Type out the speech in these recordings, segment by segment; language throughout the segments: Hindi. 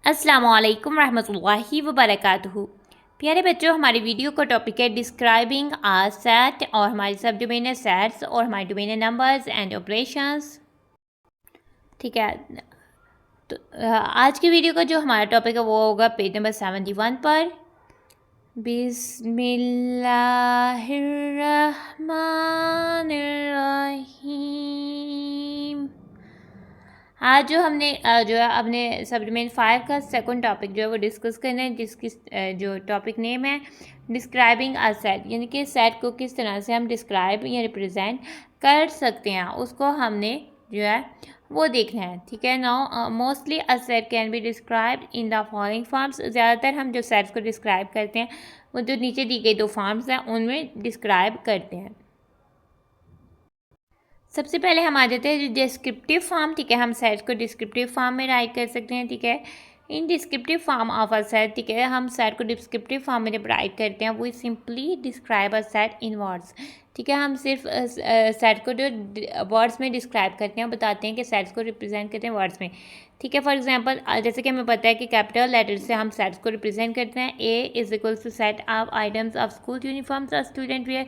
अस्सलामुअलैकुम रहमतुल्लाहि वबरकातुहू। प्यारे बच्चों, हमारी वीडियो का टॉपिक है डिस्क्राइबिंग आ सेट और हमारी सब डोमेन है सेट्स और हमारी डोमेन है नंबर्स एंड ऑपरेशंस। ठीक है, तो आज की वीडियो का जो हमारा टॉपिक है वो होगा पेज नंबर 71 पर। बिस्मिल्लाहिर्रहमानिर्रहीम। आज जो हमने जो है अपने सब डोमेन 5 का सेकंड टॉपिक जो है वो डिस्कस करना है, जिसकी जो टॉपिक नेम है डिस्क्राइबिंग अ सेट, यानी कि सेट को किस तरह से हम डिस्क्राइब या रिप्रेजेंट कर सकते हैं, उसको हमने जो है वो देखना है। ठीक है, now mostly a set can be describe in the following forms. ज़्यादातर हम जो सेट्स को डिस्क्राइब करते हैं वो जो नीचे दी गई दो फॉर्म्स हैं उनमें डिस्क्राइब करते हैं। सबसे पहले हम आ जाते हैं डिस्क्रिप्टिव फॉर्म। ठीक है, हम सेट को डिस्क्रिप्टिव फॉर्म में राइट कर सकते हैं। ठीक है, इन descriptive form of a set, ठीक है, हम सेट को डिस्क्रिप्टिव फॉर्म में जब राइट करते हैं वो simply describe a set in words. ठीक है, हम सिर्फ सेट को जो वर्ड्स में डिस्क्राइब करते हैं, बताते हैं कि सेट्स को रिप्रेजेंट करते हैं वर्ड्स में। ठीक है, फॉर एग्जांपल जैसे कि हमें पता है कि कैपिटल लेटर से हम सेट्स को रिप्रेजेंट करते हैं। A is equal to set of items of school uniforms और स्टूडेंट वेयर।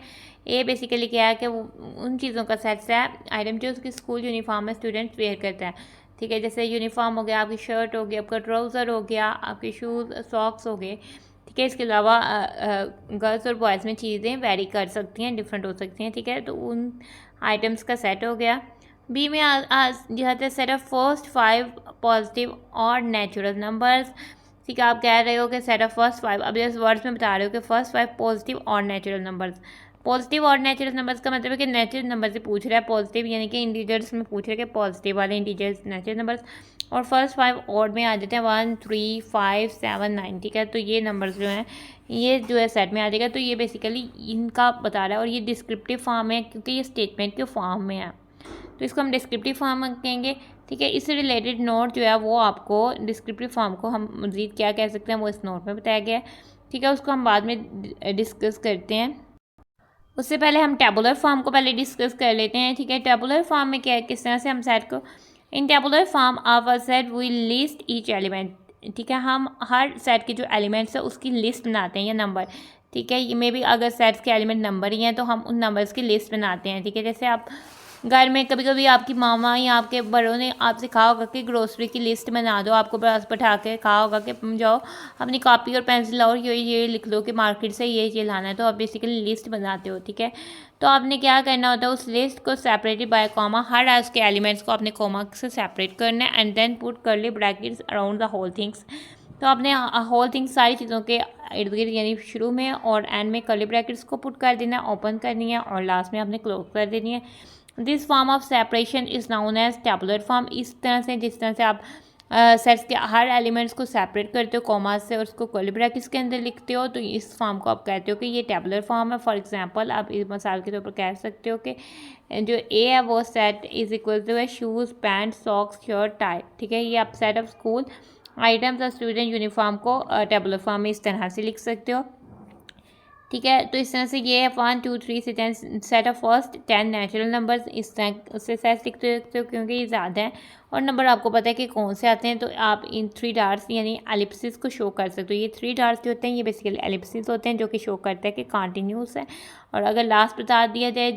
ए बेसिकली क्या है कि वो उन चीज़ों का सेट्स है, आइटम जो उसकी स्कूल यूनिफॉर्म में स्टूडेंट वेयर करता है। ठीक है, जैसे यूनिफॉर्म हो गया, आपकी शर्ट हो गई, आपका ट्राउज़र हो गया, आपके शूज़ सॉक्स हो गए। ठीक है, इसके अलावा गर्ल्स और बॉयज़ में चीज़ें वेरी कर सकती हैं, डिफरेंट हो सकती हैं। ठीक है, तो उन आइटम्स का सेट हो गया। बी में जो है सेट ऑफ फर्स्ट 5 पॉजिटिव और नेचुरल नंबर्स। ठीक है, आप कह रहे हो कि सेट ऑफ फर्स्ट 5, अब जैसे वर्ड्स में बता रहे हो कि फर्स्ट 5 पॉजिटिव और नेचुरल नंबर्स। पॉजिटिव और नेचुरल नंबर्स का मतलब है कि नेचुरल नंबर से पूछ रहा है, पॉजिटिव यानी कि इंटीजर्स में पूछ रहा है कि पॉजिटिव वाले इंटीजर्स नेचुरल नंबर्स। और फर्स्ट 5 ऑड में आ जाते हैं 1 3 5 7 9। ठीक है, तो ये नंबर्स जो हैं ये जो है सेट में आ जाएगा। तो ये बेसिकली इनका बता रहा है और ये डिस्क्रिप्टिव फॉर्म है क्योंकि ये स्टेटमेंट के फॉर्म में है, तो इसको हम डिस्क्रिप्टिव फॉर्म कहेंगे। ठीक है, इससे रिलेटेड नोट जो है वो आपको डिस्क्रिप्टिव फॉर्म को हम मज़ीद क्या कह सकते हैं वो इस नोट में बताया गया है। ठीक है, उसको हम बाद में डिस्कस करते हैं। उससे पहले हम टेबुलर फॉर्म को पहले डिस्कस कर लेते हैं। ठीक है, टेबुलर फॉर्म में क्या है, किस तरह से हम सेट को in tabular form of a set we list each element. ठीक है, हम हर सेट के जो एलिमेंट्स है उसकी लिस्ट बनाते हैं या नंबर। ठीक है, ये में भी अगर सेट्स के एलिमेंट नंबर ही हैं तो हम उन नंबर्स की लिस्ट बनाते हैं। ठीक है, जैसे आप घर में कभी कभी आपकी मामा या आपके बड़ों ने आपसे कहा होगा कि ग्रोसरी की लिस्ट बना दो, आपको बस बैठा के कहा होगा कि जाओ अपनी कॉपी और पेंसिल लाओ, ये लिख लो कि मार्केट से ये लाना है, तो आप बेसिकली लिस्ट बनाते हो। ठीक है, तो आपने क्या करना होता है, उस लिस्ट को सेपरेटेड बाय कॉमा, हर उसके एलिमेंट्स को अपने कॉमा से सेपरेट करना है and then put curly brackets around the whole things. तो आपने होल थिंग्स सारी चीज़ों के इर्द गिर्द यानी शुरू में और एंड में कर्ली ब्रैकेट्स को पुट कर देना है, ओपन करनी है और लास्ट में आपने क्लोज कर देनी है। This form of separation is known as tabular form. इस तरह से जिस तरह से आप सेट्स के हर एलिमेंट्स को सेपरेट करते हो कॉमा से और उसको कर्ली ब्रैकेट्स के अंदर लिखते हो, तो इस फॉर्म को आप कहते हो कि ये टेबुलर फॉर्म है। फॉर एग्जांपल आप इस मिसाल के तौर पर कह सकते हो कि जो ए है वो सेट इज इक्वल टू है shoes pant socks shirt tie. ठीक है, ये आप सेट ऑफ स्कूल आइटम्स और स्टूडेंट यूनिफॉर्म को टेबुलर फॉर्म में इस तरह से लिख सकते हो। ठीक है, तो इस तरह से ये 1 2 3 से 10 set of first 10 natural numbers इस तरह से सेट लिखते हो क्योंकि ये ज़्यादा है और नंबर आपको पता है कि कौन से आते हैं, तो आप इन 3 डार्ट्स यानी एलिप्सिस को शो कर सकते हो। ये 3 डार्ट्स जो होते हैं ये बेसिकली एलिप्सिस होते हैं जो कि शो करते हैं कि कंटिन्यूस है। और अगर लास्ट बता दिया जाए,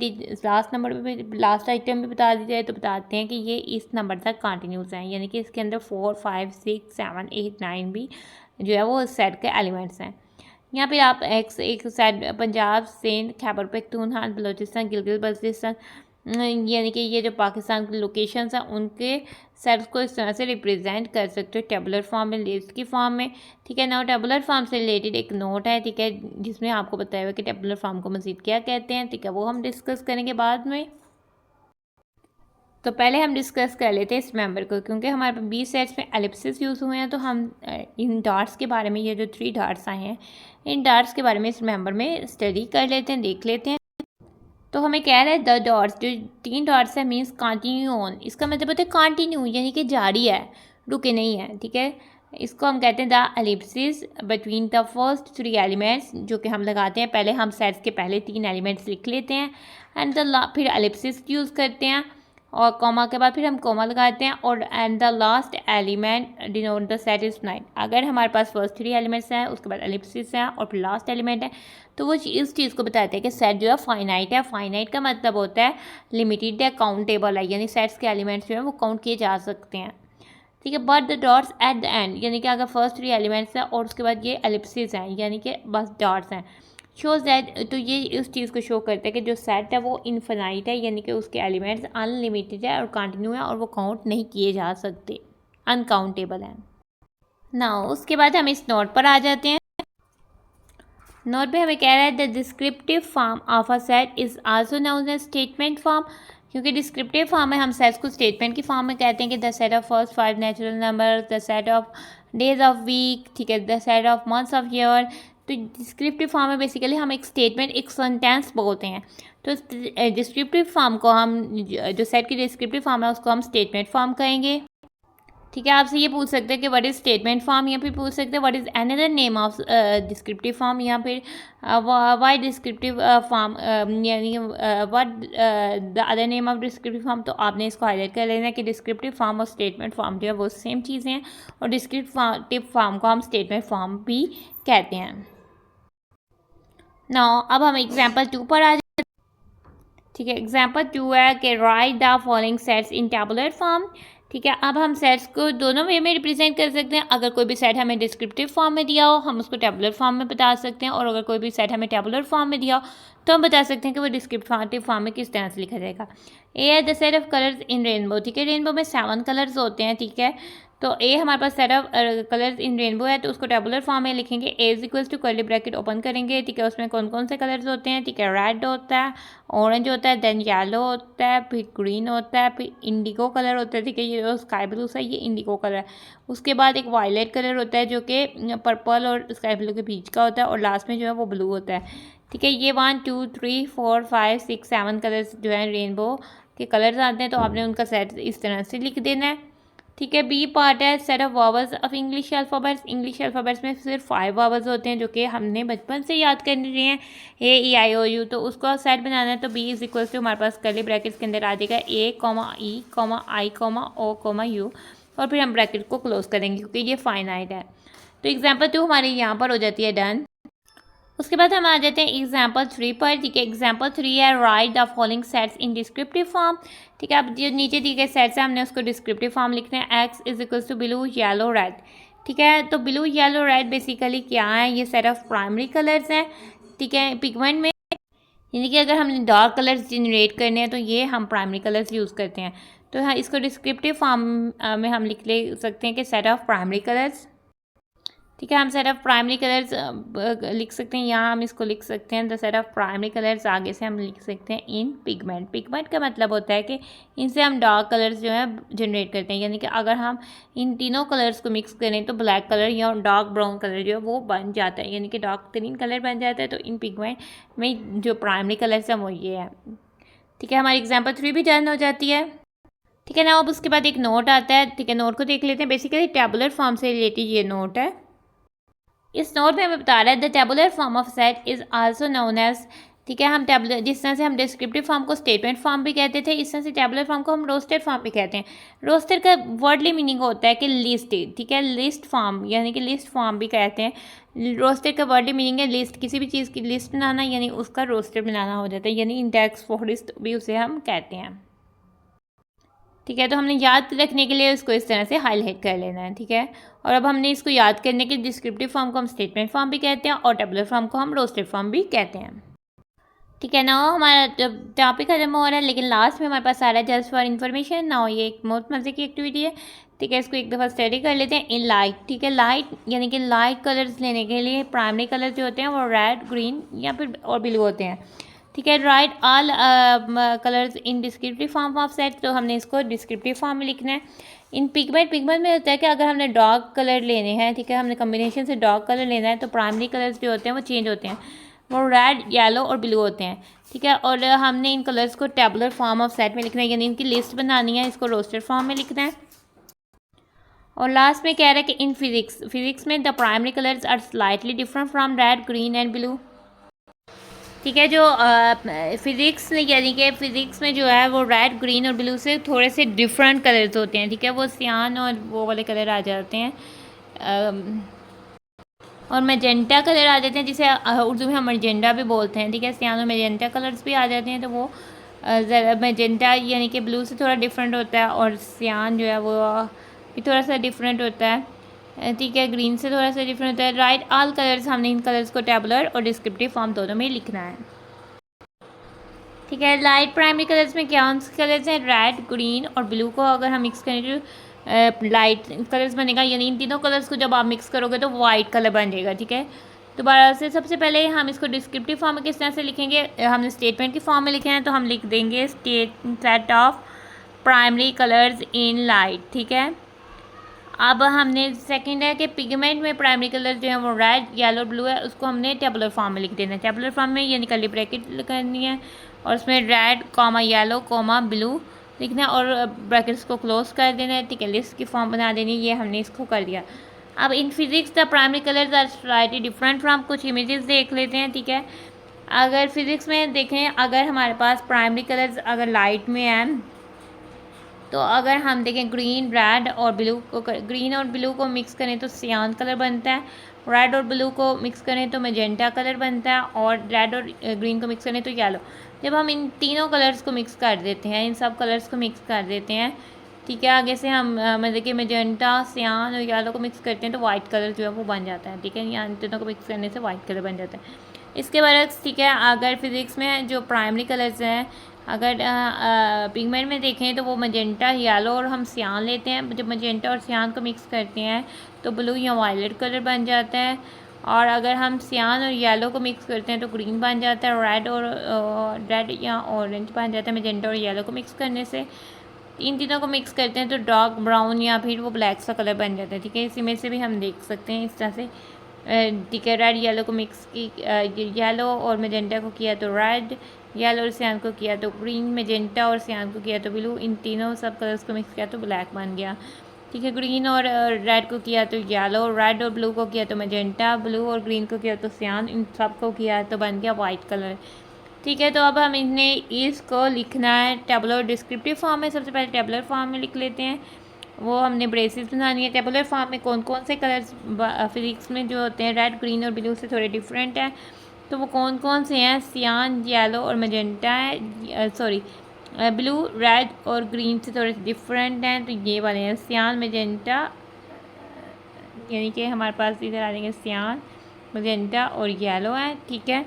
लास्ट नंबर भी, लास्ट आइटम भी बता दी जाए, तो बताते हैं कि ये इस नंबर तक कंटिन्यूस है, यानी कि इसके अंदर 4 5 6 7 8 9 भी जो है वो सेट के एलिमेंट्स हैं। यहाँ पे आप एक साइड पंजाब सिंध खैबर पख्तूनख्वा बलूचिस्तान गिलगित बल्तिस्तान यानी कि ये जो पाकिस्तान की लोकेशंस हैं उनके सेट्स को इस तरह से रिप्रेजेंट कर सकते हो टेबुलर फॉर्म में, लिस्ट की फॉर्म में। ठीक है ना, टेबुलर फॉर्म से रिलेटेड एक नोट है। ठीक है, जिसमें आपको बताया हुआ कि टेबुलर फॉर्म को मज़ीद क्या कहते हैं। ठीक है, वो हम डिस्कस करेंगे बाद में। तो पहले हम डिस्कस कर लेते हैं इस मेंबर को, क्योंकि हमारे पास 20 सेट्स में एलिप्सिस यूज़ हुए हैं, तो हम इन डार्ट्स के बारे में, ये जो 3 डार्ट्स आए हैं इन डार्ट्स के बारे में इस मेंबर में स्टडी कर लेते हैं, देख लेते हैं। तो हमें कह रहा है द डॉट्स, जो 3 डॉट्स है मीन्स कंटिन्यू ऑन। इसका मतलब होता है कंटिन्यू यानी कि जारी है, रुके नहीं है। ठीक है, इसको हम कहते हैं the Ellipsis between the first 3 elements, जो कि हम लगाते हैं पहले हम सेट्स के पहले 3 एलिमेंट्स लिख लेते हैं एंड फिर एलिप्सिस यूज़ करते हैं। और कॉमा के बाद फिर हम कॉमा लगाते हैं और and the last element denote the set is finite. अगर हमारे पास फर्स्ट 3 एलिमेंट्स हैं, उसके बाद एलिप्सिस है और फिर लास्ट एलिमेंट है, तो वो इस चीज़ को बताते हैं कि सेट जो है फाइनाइट है। फाइनाइट का मतलब होता है लिमिटेड है, काउंटेबल है, यानी सेट्स के एलिमेंट्स जो हैं वो काउंट किए जा सकते हैं। ठीक है, but the dots at the end, यानी कि अगर फर्स्ट 3 एलिमेंट्स हैं और उसके बाद ये एलिप्सिस हैं, यानी कि बस डॉट्स हैं, शोज दैट, तो ये इस चीज़ को शो करता है कि जो सेट है वो इनफिनाइट है, यानी कि उसके एलिमेंट्स अनलिमिटेड है और कंटिन्यू है और वो काउंट नहीं किए जा सकते, अनकाउंटेबल है ना। उसके बाद हम इस नोट पर आ जाते हैं। नोट पे हमें कह रहा है the descriptive form of a set is also known as statement form, क्योंकि डिस्क्रिप्टिव फॉर्म में हम सेट्स को स्टेटमेंट की फॉर्म में कहते हैं कि the set of first 5 natural number, the set of days of week, ठीक है, the set of months of year. तो डिस्क्रिप्टिव फॉर्म में बेसिकली हम एक स्टेटमेंट, एक सेंटेंस बोलते हैं। तो डिस्क्रिप्टिव फॉर्म को हम, जो सेट की डिस्क्रिप्टिव फॉर्म है उसको हम स्टेटमेंट फॉर्म कहेंगे। ठीक है, आपसे ये पूछ सकते हैं कि व्हाट इज स्टेटमेंट फॉर्म, या फिर पूछ सकते हैं what is another name of descriptive form, या फिर व्हाई डिस्क्रिप्टिव फॉर्म, यानी what the other name of descriptive form. तो आपने इसको हाईलाइट कर लेना कि डिस्क्रिप्टिव फॉर्म और स्टेटमेंट फॉर्म जो है वो सेम चीज़ें हैं, और डिस्क्रिप्टिव फॉर्म को हम स्टेटमेंट फॉर्म भी कहते हैं। नाउ अब हम एग्जाम्पल 2 पर आ जाते हैं। ठीक है, एग्जाम्पल 2 है कि right the following sets in tabular form. ठीक है, अब हम सेट्स को दोनों वे में रिप्रेजेंट कर सकते हैं। अगर कोई भी सेट हमें डिस्क्रिप्टिव फॉर्म में दिया हो, हम उसको टैबुलर फॉर्म में बता सकते हैं, और अगर कोई भी सेट हमें टैबुलर फॉर्म में दिया हो तो हम बता सकते हैं कि वो डिस्क्रिप्टिव फॉर्म में किस तरह से लिखा जाएगा। ए है the set of colours in rainbow. ठीक है, रेनबो में 7 कलर्स होते हैं। ठीक है, तो ए हमारे पास set of colours in rainbow है, तो उसको टेबुलर फॉर्म में लिखेंगे। A is equals to curly bracket open करेंगे। ठीक है, उसमें कौन कौन से कलर्स होते हैं। ठीक है, रेड होता है, ऑरेंज होता है, देन येलो होता है, फिर ग्रीन होता है, फिर इंडिगो कलर होता है। ठीक है, ये जो स्काई ब्लू सा, ये इंडिगो कलर है। उसके बाद एक वायलेट कलर होता है जो कि पर्पल और स्काई ब्लू के बीच का होता है, और लास्ट में जो है वो ब्लू होता है। ठीक है, ये 1 2 3 4 5 6 7 कलर्स जो है रेनबो के कलर्स आते हैं, तो आपने उनका सेट इस तरह से लिख देना है। ठीक है, बी पार्ट है set of vowels of English alphabets. English alphabets में सिर्फ 5 वावल्स होते हैं जो कि हमने बचपन से याद कर लिए हैं, ए ई आई ओ यू। तो उसको सेट बनाना है, तो बी इज इक्वल्स टू हमारे पास कर्ली ब्रैकेट्स के अंदर आ जाएगा A comma E comma I comma O comma U, और फिर हम ब्रैकेट को क्लोज करेंगे क्योंकि ये फाइनाइट है। तो एग्जाम्पल 2 हमारी यहाँ पर हो जाती है डन। उसके बाद हम आ जाते हैं एग्जाम्पल 3 पर। ठीक है, एग्जाम्पल 3 है right the following sets in descriptive form. ठीक है, अब जो नीचे दिए गए सेट्स हैं हमने उसको डिस्क्रिप्टिव फॉर्म लिखना है। X is equals to blue yellow red. ठीक है, तो ब्लू येलो रेड बेसिकली क्या है, ये सेट ऑफ प्राइमरी कलर्स हैं। ठीक है, पिगमेंट में, यानी कि अगर हमने डार्क कलर्स जनरेट करने हैं तो ये हम प्राइमरी कलर्स यूज़ करते हैं। तो हाँ, इसको डिस्क्रिप्टिव फॉर्म में हम लिख ले सकते हैं कि सेट ऑफ प्राइमरी कलर्स। ठीक है, हम सेट ऑफ प्राइमरी कलर्स लिख सकते हैं, यहाँ हम इसको लिख सकते हैं the set of primary colours. आगे से हम लिख सकते हैं इन पिगमेंट। पिगमेंट का मतलब होता है कि इनसे हम डार्क कलर्स जो है जनरेट करते हैं, यानी कि अगर हम इन तीनों कलर्स को मिक्स करें तो ब्लैक कलर या डार्क ब्राउन कलर जो है वो बन जाता है, यानी कि डार्क ग्रीन कलर बन जाता है। तो इन पिगमेंट में जो प्राइमरी कलर्स हैं वो ये है। ठीक है, हमारी एग्जाम्पल 3 भी डन हो जाती है। ठीक है ना, अब उसके बाद एक नोट आता है। ठीक है, नोट को देख लेते हैं। बेसिकली टेबुलर फॉर्म से रिलेटेड ये नोट है। इस नोट में हमें बता रहा है the tabular form of set is also known as. ठीक है, हम टेबुलर, जिस तरह से हम डिस्क्रिप्टिव फॉर्म को स्टेटमेंट फॉर्म भी कहते थे, इस तरह से टेबुलर फॉर्म को हम रोस्टेड फॉर्म भी कहते हैं। रोस्टेड का वर्डली मीनिंग होता है कि लिस्ट। ठीक है, लिस्ट फॉर्म यानी कि लिस्ट फॉर्म भी कहते हैं। रोस्टेड का वर्डली मीनिंग है लिस्ट, किसी भी चीज़ की लिस्ट बनाना, यानी उसका रोस्टेड बनाना हो जाता है, यानी इंडेक्स फॉरेस्ट भी उसे हम कहते हैं। ठीक है, तो हमने याद रखने के लिए उसको इस तरह से हाईलाइट कर लेना है। ठीक है, और अब हमने इसको याद करने के डिस्क्रिप्टिव फॉर्म को हम स्टेटमेंट फॉर्म भी कहते हैं और टेबुलर फॉर्म को हम रोस्टेड फॉर्म भी कहते हैं। ठीक है, ना हमारा टॉपिक खत्म हो रहा है, लेकिन लास्ट में हमारे पास आ रहा है जस्ट फॉर इन्फॉर्मेशन। ना ये एक बहुत मज़े की एक्टिविटी है। ठीक है, इसको एक दफ़ा स्टडी कर लेते हैं। इन लाइट, ठीक है, लाइट यानी कि लाइट कलर्स लेने के लिए प्राइमरी कलर जो होते हैं वो रेड, ग्रीन या फिर और ब्लू होते हैं। ठीक है, right all colours in descriptive form of set. तो हमने इसको डिस्क्रिप्टिव फॉर्म में लिखना है। इन पिगमेंट, पिगमेंट में होता है कि अगर हमने डार्क कलर लेने हैं, ठीक है, हमने कम्बिनेशन से डार्क कलर लेना है, तो प्राइमरी कलर्स जो होते हैं वो चेंज होते हैं, वो रेड, येलो और ब्लू होते हैं। ठीक है, और हमने इन कलर्स को टेबुलर फॉर्म ऑफ सेट में लिखना है, यानी इनकी लिस्ट बनानी है, इसको रोस्टेड फॉर्म में लिखना है। और लास्ट में कह रहा है कि इन फिजिक्स में the primary colours are slightly different from red, green and blue. ठीक है। जो फिज़िक्स यानी कि फ़िज़िक्स में जो है वो रेड, ग्रीन और ब्लू से थोड़े से डिफरेंट कलर्स होते हैं, ठीक है। वो सियान और वो वाले कलर आ जाते हैं, और मैजेंटा कलर आ जाते हैं, जिसे उर्दू में हम मजेंडा भी बोलते हैं, ठीक है। सियान और मैजेंटा कलर्स भी आ जाते हैं, तो वो ज़रा मैजेंटा यानी कि ब्लू से थोड़ा डिफरेंट होता है, और सियान जो है वो भी थोड़ा सा डिफरेंट होता है, ठीक है। ग्रीन से थोड़ा सा डिफरेंट होता है। राइट ऑल कलर्स, हमने इन कलर्स को टेबुलर और डिस्क्रिप्टिव फॉर्म दोनों में लिखना है, ठीक है। लाइट प्राइमरी कलर्स में कौन से कलर्स हैं? रेड, ग्रीन और ब्लू को अगर हम मिक्स करें तो लाइट कलर्स बनेगा, यानी इन तीनों कलर्स को जब आप मिक्स करोगे तो वाइट कलर बन जाएगा, ठीक है। दोबारा से सबसे पहले हम इसको डिस्क्रिप्टिव फॉर्म में किस तरह से लिखेंगे? हमने स्टेटमेंट की फॉर्म में लिखे हैं, तो हम लिख देंगे set of primary colours in light, ठीक है। अब हमने सेकंड है कि पिगमेंट में प्राइमरी कलर जो है वो रेड, येलो, ब्लू है, उसको हमने टेबुलर फॉर्म में लिख देना है। टेबुलर फॉर्म में यानी कर्ली ब्रैकेट करनी है, और उसमें red comma yellow comma blue लिखना है, और ब्रैकेट्स को क्लोज कर देना है, ठीक है। लिस्ट की फॉर्म बना देनी है, ये हमने इसको कर दिया। अब in physics the primary colours are slightly different from, कुछ इमेजेस देख लेते हैं, ठीक है। अगर फिजिक्स में देखें, अगर हमारे पास प्राइमरी कलर्स अगर लाइट में हैं, तो अगर हम देखें ग्रीन, रेड और ब्लू को, ग्रीन और ब्लू को मिक्स करें तो सियान कलर बनता है। रेड और ब्लू को मिक्स करें तो मैजेंटा कलर बनता है, और रेड और ग्रीन को मिक्स करें तो येलो। जब हम इन तीनों कलर्स को मिक्स कर देते हैं, इन सब कलर्स को मिक्स कर देते हैं, ठीक है, आगे से हम देखिए मैजेंटा, सियान और येलो को मिक्स करते हैं तो वाइट कलर जो है वो बन जाता है, ठीक है। यहाँ इन तीनों को मिक्स करने से वाइट कलर बन जाता है। इसके बरक्स, ठीक है, अगर फिज़िक्स में जो प्राइमरी कलर्स हैं, अगर पिगमेंट में देखें तो वो मजेंटा, येलो और हम सियान लेते हैं। जब मजेंटा और सियान को मिक्स करते हैं तो ब्लू या वायलेट कलर बन जाता है, और अगर हम सियान और येलो को मिक्स करते हैं तो ग्रीन बन जाता है, रेड या ऑरेंज बन जाता है मजेंटा और येलो को मिक्स करने से। इन तीनों को मिक्स करते हैं तो डार्क ब्राउन या फिर वो ब्लैक सा कलर बन जाता है, ठीक है। इस इमेज से भी हम देख सकते हैं इस तरह से, ठीक है। रेड येलो को मिक्स की, येलो और मैजेंटा को किया तो रेड, येलो और सियान को किया तो ग्रीन, मैजेंटा और सियान को किया तो ब्लू, इन तीनों सब कलर्स को मिक्स किया तो ब्लैक बन गया, ठीक है। ग्रीन और रेड को किया तो येलो, रेड और ब्लू को किया तो मैजेंटा, ब्लू और ग्रीन को किया तो सियान, इन सब को किया तो बन गया वाइट कलर, ठीक है। तो अब हम इन्हें इसको लिखना है टेबुलर डिस्क्रिप्टिव फॉर्म में। सबसे पहले टेबुलर फॉर्म में लिख लेते हैं, वो हमने ब्रेसेस बनानी है। टेबुलर फॉर्म में कौन कौन से कलर्स फिजिक्स में जो होते हैं रेड, ग्रीन और ब्लू से थोड़े डिफरेंट है, तो वो कौन कौन से हैं? सियान, येलो और मैजेंटा है, सॉरी ब्लू, रेड और ग्रीन से थोड़े डिफरेंट हैं, तो ये वाले हैं सियान, मैजेंटा, यानी कि हमारे पास इधर आ जाएंगे सियान, मैजेंटा और येलो है, ठीक है।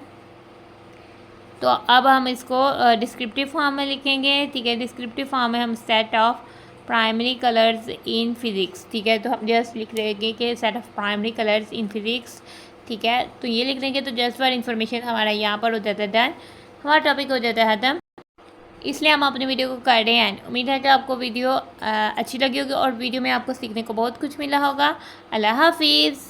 तो अब हम इसको डिस्क्रिप्टिव फॉर्म में लिखेंगे, ठीक है। डिस्क्रिप्टिव फॉर्म में हम set of primary colours in physics, ठीक है। तो हम जस्ट लिख देंगे कि set of primary colours in physics, ठीक है। तो ये लिख देंगे तो जस्ट फॉर इन्फॉर्मेशन हमारा यहाँ पर हो जाता है डन, हमारा टॉपिक हो जाता है ख़त्म। इसलिए हम अपने वीडियो को कर रहे हैं। उम्मीद है कि आपको वीडियो अच्छी लगी होगी, और वीडियो में आपको सीखने को बहुत कुछ मिला होगा। अल्लाह हाफिज़।